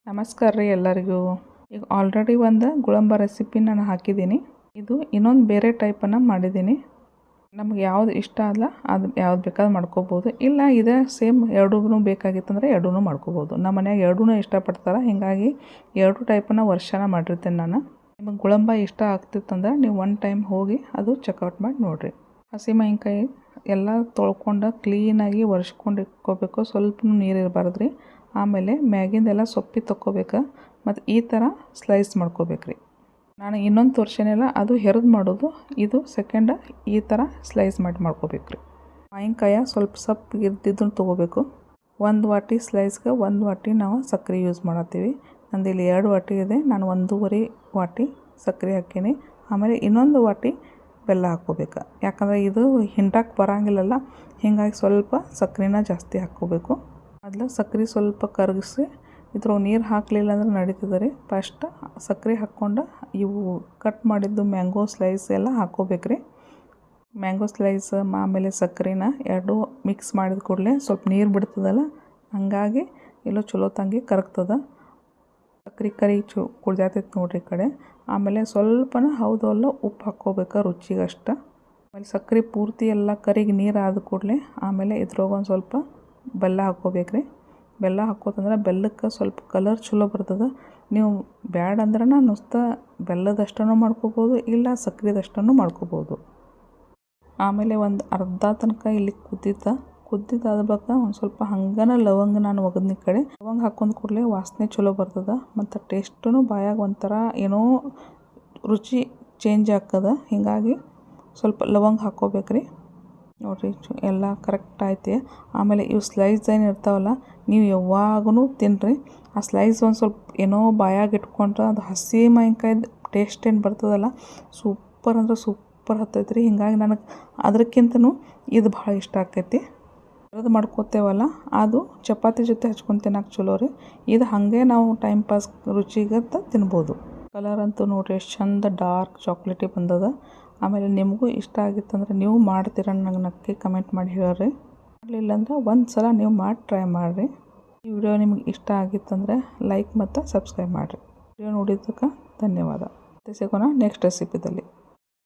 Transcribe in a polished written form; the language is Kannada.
ನಮಸ್ಕಾರ ರೀ ಎಲ್ಲರಿಗೂ. ಈಗ ಆಲ್ರೆಡಿ ಒಂದು ಗುಳಂಬ ರೆಸಿಪಿ ನಾನು ಹಾಕಿದ್ದೀನಿ. ಇದು ಇನ್ನೊಂದು ಬೇರೆ ಟೈಪನ್ನು ಮಾಡಿದ್ದೀನಿ. ನಮ್ಗೆ ಯಾವ್ದು ಇಷ್ಟ ಅಲ್ಲ ಅದು ಯಾವ್ದು ಬೇಕಾದ್ರೂ ಮಾಡ್ಕೋಬೋದು, ಇಲ್ಲ ಇದೇ ಸೇಮ್ ಎರಡೂ ಬೇಕಾಗಿತ್ತಂದರೆ ಎರಡೂ ಮಾಡ್ಕೋಬೋದು. ನಮ್ಮ ಮನ್ಯಾಗ ಎರಡೂ ಇಷ್ಟಪಡ್ತಾರೆ, ಹೀಗಾಗಿ ಎರಡು ಟೈಪನ್ನು ವರ್ಷನ ಮಾಡಿರ್ತೇನೆ ನಾನು. ನಿಮಗೆ ಗುಳಂಬ ಇಷ್ಟ ಆಗ್ತಿತ್ತಂದ್ರೆ ನೀವು ಒನ್ ಟೈಮ್ ಹೋಗಿ ಅದು ಚೆಕ್ಔಟ್ ಮಾಡಿ ನೋಡಿರಿ. ಹಸಿಮೆಣ್ಕಾಯಿ ಎಲ್ಲ ತೊಳ್ಕೊಂಡು ಕ್ಲೀನಾಗಿ ಒರೆಸ್ಕೊಂಡು ಇಟ್ಕೋಬೇಕು, ಸ್ವಲ್ಪ ನೀರು ಇರಬಾರ್ದು ರೀ. ಆಮೇಲೆ ಮ್ಯಾಗಿಂದೆಲ್ಲ ಸೊಪ್ಪಿ ತೊಗೋಬೇಕು ಮತ್ತು ಈ ಥರ ಸ್ಲೈಸ್ ಮಾಡ್ಕೋಬೇಕ್ರಿ. ನಾನು ಇನ್ನೊಂದು ತೋರ್ಸೇನಿಲ್ಲ, ಅದು ಹೆರಿದು ಮಾಡೋದು. ಇದು ಸೆಕೆಂಡ ಈ ಥರ ಸ್ಲೈಸ್ ಮಾಡ್ಕೋಬೇಕ್ರಿ. ಮಾವಿನಕಾಯಿ ಸ್ವಲ್ಪ ಸೊಪ್ಪು ಇದ್ದಿದ್ದನ್ನು ತೊಗೋಬೇಕು. ಒಂದು ವಾಟಿ ಸ್ಲೈಸ್ಗೆ ಒಂದು ವಾಟಿ ನಾವು ಸಕ್ಕರೆ ಯೂಸ್ ಮಾಡತ್ತೀವಿ. ನಂದು ಇಲ್ಲಿ 2 ವಾಟಿ ಇದೆ, ನಾನು 1.5 ವಾಟಿ ಸಕ್ಕರೆ ಹಾಕೀನಿ. ಆಮೇಲೆ ಇನ್ನೊಂದು ವಾಟಿ ಬೆಲ್ಲ ಹಾಕ್ಕೋಬೇಕು, ಯಾಕಂದರೆ ಇದು ಹಿಂಡಕ್ಕೆ ಬರೋಂಗಿಲ್ಲಲ್ಲ, ಹೀಗಾಗಿ ಸ್ವಲ್ಪ ಸಕ್ಕರೆನ ಜಾಸ್ತಿ ಹಾಕ್ಕೋಬೇಕು. ಮೊದಲು ಸಕ್ಕರೆ ಸ್ವಲ್ಪ ಕರಗಿಸಿ ಇದ್ರೊಳಗೆ ನೀರು ಹಾಕಲಿಲ್ಲ ಅಂದ್ರೆ ನಡೀತದೆ ರೀ. ಫಸ್ಟ್ ಸಕ್ಕರೆ ಹಾಕ್ಕೊಂಡು ಇವು ಕಟ್ ಮಾಡಿದ್ದು ಮ್ಯಾಂಗೋ ಸ್ಲೈಸ್ ಎಲ್ಲ ಹಾಕ್ಕೋಬೇಕ್ರಿ. ಮ್ಯಾಂಗೋ ಸ್ಲೈಸ್ ಆಮೇಲೆ ಸಕ್ಕರೆನ ಎರಡೂ ಮಿಕ್ಸ್ ಮಾಡಿದ ಕೂಡಲೇ ಸ್ವಲ್ಪ ನೀರು ಬಿಡ್ತದಲ್ಲ, ಹಾಗಾಗಿ ಎಲ್ಲೋ ಚಲೋ ತಂಗಿ ಕರಗ್ತದೆ. ಸಕ್ಕರೆ ಕರಿ ಕುಡ್ದಾತೈತೆ ನೋಡ್ರಿ ಈ ಕಡೆ. ಆಮೇಲೆ ಸ್ವಲ್ಪನ ಹೌದಲ್ಲ ಉಪ್ಪು ಹಾಕ್ಕೋಬೇಕು ರುಚಿಗಷ್ಟು. ಆಮೇಲೆ ಸಕ್ಕರೆ ಪೂರ್ತಿ ಎಲ್ಲ ಕರಿಗೆ ನೀರು ಆದ ಕೂಡಲೇ ಆಮೇಲೆ ಇದ್ರೊಳಗೆ ಒಂದು ಸ್ವಲ್ಪ ಬೆಲ್ಲ ಹಾಕ್ಕೋಬೇಕ್ರಿ. ಬೆಲ್ಲ ಹಾಕೋತಂದ್ರೆ ಬೆಲ್ಲಕ್ಕೆ ಸ್ವಲ್ಪ ಕಲರ್ ಚಲೋ ಬರ್ತದೆ. ನೀವು ಬ್ಯಾಡ ಅಂದ್ರೆ ನುಸ್ತ ಬೆಲ್ಲದಷ್ಟನ್ನು ಮಾಡ್ಕೋಬೋದು, ಇಲ್ಲ ಸಕ್ಕರೆದಷ್ಟನ್ನು ಮಾಡ್ಕೋಬೋದು. ಆಮೇಲೆ ಒಂದು ಅರ್ಧ ತನಕ ಇಲ್ಲಿ ಕುದ್ದಿದ್ದಾದ ಬಳಿಕ ಒಂದು ಸ್ವಲ್ಪ ಹಂಗನ ಲವಂಗ ನಾನು ಒಗದ್ನಿ ಕಡೆ ಲವಂಗ ಹಾಕೊಂಡ್ ಕೂಡಲೇ ವಾಸನೆ ಚಲೋ ಬರ್ತದೆ ಮತ್ತು ಟೇಸ್ಟೂ ಬಾಯಾಗ ಒಂಥರ ಏನೋ ರುಚಿ ಚೇಂಜ್ ಆಗ್ತದೆ. ಹೀಗಾಗಿ ಸ್ವಲ್ಪ ಲವಂಗ ಹಾಕ್ಕೋಬೇಕ್ರಿ. ನೋಡಿರಿ ಎಲ್ಲ ಕರೆಕ್ಟ್ ಐತಿ. ಆಮೇಲೆ ಇವು ಸ್ಲೈಸ್ ಏನು ಇರ್ತಾವಲ್ಲ, ನೀವು ಯಾವಾಗೂ ತಿನ್ನಿರಿ. ಆ ಸ್ಲೈಸ್ ಒಂದು ಸ್ವಲ್ಪ ಏನೋ ಬಾಯಾಗ ಇಟ್ಕೊಂಡ್ರೆ ಅದು ಹಸಿ ಮಾವಿನಕಾಯ್ದು ಟೇಸ್ಟ್ ಏನು ಬರ್ತದಲ್ಲ, ಸೂಪರ್ ಅಂದ್ರೆ ಸೂಪರ್ ಹತ್ತೈತೆ ರೀ. ಹೀಗಾಗಿ ನನಗೆ ಅದಕ್ಕಿಂತನೂ ಇದು ಭಾಳ ಇಷ್ಟ ಆಕೈತಿ. ಅದು ಮಾಡ್ಕೋತೇವಲ್ಲ, ಅದು ಚಪಾತಿ ಜೊತೆ ಹಚ್ಕೊಂಡು ತಿನ್ನಕ್ಕೆ ಚಲೋ ರೀ. ಇದು ಹಾಗೆ ನಾವು ಟೈಮ್ ಪಾಸ್ ರುಚಿಗಂತ ತಿನ್ಬೋದು. ಕಲರ್ ಅಂತೂ ನೋಡಿರಿ ಎಷ್ಟು ಚಂದ ಡಾರ್ಕ್ ಚಾಕ್ಲೇಟಿ ಬಂದದ. ಆಮೇಲೆ ನಿಮಗೂ ಇಷ್ಟ ಆಗಿತ್ತಂದ್ರೆ ನೀವು ಮಾಡ್ತೀರ ನನಗೆ ನಕ್ಕಿ ಕಮೆಂಟ್ ಮಾಡಿ ಹೇಳ್ರಿ. ಮಾಡಲಿಲ್ಲ ಅಂದ್ರೆ ಒಂದು ಸಲ ನೀವು ಮಾಡಿ ಟ್ರೈ ಮಾಡಿರಿ. ಈ ವಿಡಿಯೋ ನಿಮ್ಗೆ ಇಷ್ಟ ಆಗಿತ್ತಂದರೆ ಲೈಕ್ ಮತ್ತು ಸಬ್ಸ್ಕ್ರೈಬ್ ಮಾಡಿರಿ. ವಿಡಿಯೋ ನೋಡಿದ್ದಕ್ಕೆ ಧನ್ಯವಾದ. ಮತ್ತೆ ಸಿಗೋಣ ನೆಕ್ಸ್ಟ್ ರೆಸಿಪಿದಲ್ಲಿ.